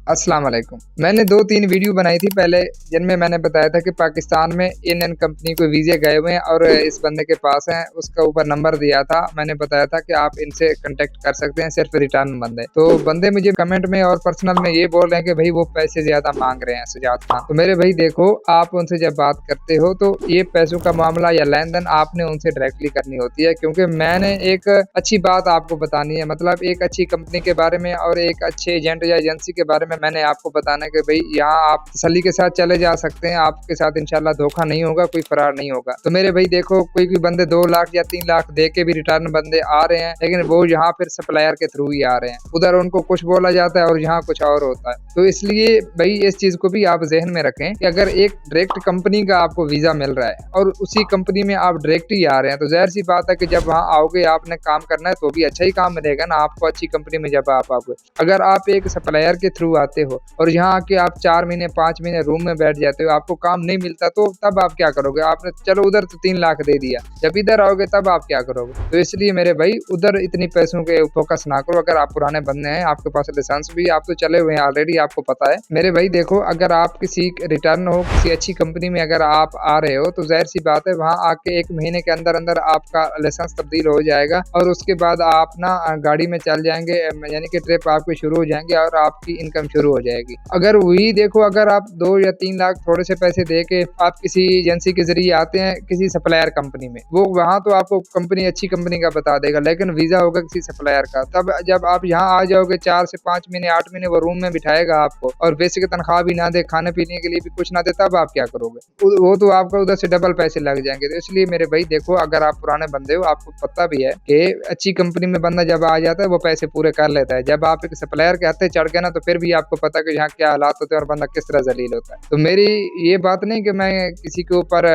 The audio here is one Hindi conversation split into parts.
अस्सलाम वालेकुम। मैंने 2-3 वीडियो बनाई थी पहले, जिनमें मैंने बताया था कि पाकिस्तान में इन कंपनी को वीज़े गए हुए हैं और इस बंदे के पास हैं, उसका ऊपर नंबर दिया था। मैंने बताया था कि आप इनसे कॉन्टैक्ट कर सकते हैं, सिर्फ़ रिटर्न बंदे। तो बंदे मुझे कमेंट में और पर्सनल में ये बोल रहे हैं कि भई वो पैसे ज़्यादा माँग रहे हैं सुजात खान। तो मेरे भाई देखो, आप उनसे जब बात करते हो तो ये पैसों का मामला या लेन-देन आपने उनसे डायरेक्टली करनी होती है, क्योंकि मैंने एक अच्छी बात आपको बतानी है, मतलब एक अच्छी कंपनी के बारे में और एक अच्छे एजेंट या एजेंसी के बारे में मैंने आपको बताना है कि भई यहाँ आप तसल्ली के साथ चले जा सकते हैं, आपके साथ इंशाल्लाह धोखा नहीं होगा, कोई फरार नहीं होगा। तो मेरे भाई देखो, कोई बंदे 2 लाख या 3 लाख दे के भी रिटर्न बंदे आ रहे हैं, लेकिन वो यहाँ फिर सप्लायर के थ्रू ही आ रहे हैं। उधर उनको कुछ बोला जाता है और यहाँ कुछ और होता है। तो इसलिए भई इस चीज़ को भी आप ज़हन में रखें कि अगर एक डायरेक्ट कंपनी का आपको वीज़ा मिल रहा है और उसी कंपनी में आप डायरेक्ट ही आ रहे हैं, तो ज़ाहिर-सी बात है कि जब वहाँ आओगे, आपने काम करना है तो भी अच्छा ही काम मिलेगा ना आपको अच्छी कंपनी में जब आप आओगे। अगर आप एक सप्लायर के थ्रू आते हो और यहाँ आके आप 4 महीने 5 महीने रूम में बैठ जाते हो, आपको काम नहीं मिलता, तो तब आप क्या करोगे? आपने चलो उधर तो 3 लाख दे दिया, जब इधर आओगे तब आप क्या करोगे? तो इसलिए मेरे भाई उधर इतनी पैसों के फोकस ना करो। अगर आप पुराने बंदे हैं, आपके पास लाइसेंस भी है, आप तो चले हुए हैं ऑलरेडी, आपको पता है। मेरे भाई देखो, अगर आप किसी रिटर्न हो, किसी अच्छी कंपनी में अगर आप आ रहे हो, तो ज़ाहिर-सी बात है वहाँ आके 1 महीने के अंदर-अंदर आपका लाइसेंस तब्दील हो जाएगा और उसके बाद आप ना गाड़ी में चल जाएँगे, यानी कि ट्रिप आपकी शुरू हो जाएँगे और आपकी इनकम शुरू हो जाएगी। अगर वही देखो, अगर आप 2 या 3 लाख थोड़े से पैसे दे के आप किसी एजेंसी के ज़रिए आते हैं किसी सप्लायर कंपनी में, वो वहाँ तो आपको कंपनी अच्छी कंपनी का बता देगा, लेकिन वीज़ा होगा किसी सप्लायर का। तब जब आप यहाँ आ जाओगे 4 से 5 महीने 8 महीने वो रूम में बिठाएगा आपको और बेसिक तनख्वाह भी ना दे, खाने-पीने के लिए भी कुछ ना दे, तब आप क्या करोगे? वो तो आपका उधर से डबल पैसे लग जाएँगे। तो इसलिए मेरे भाई देखो, अगर आप पुराने बंदे हो, आपको पता भी है कि अच्छी कंपनी में बंदा जब आ जाता है वो पैसे पूरे कर लेता है। जब आप एक सप्लायर के हत्थे चढ़ गए ना, तो फिर भी आपको पता है कि यहाँ क्या हालात होते हैं और बंदा किस तरह ज़लील होता है। तो मेरी ये बात नहीं कि मैं किसी के ऊपर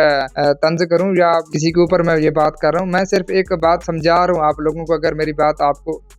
तंज़ करूँ या किसी के ऊपर मैं ये बात कर रहा हूँ। मैं सिर्फ़ एक बात समझा रहा हूँ आप लोगों को, अगर मेरी बात आपको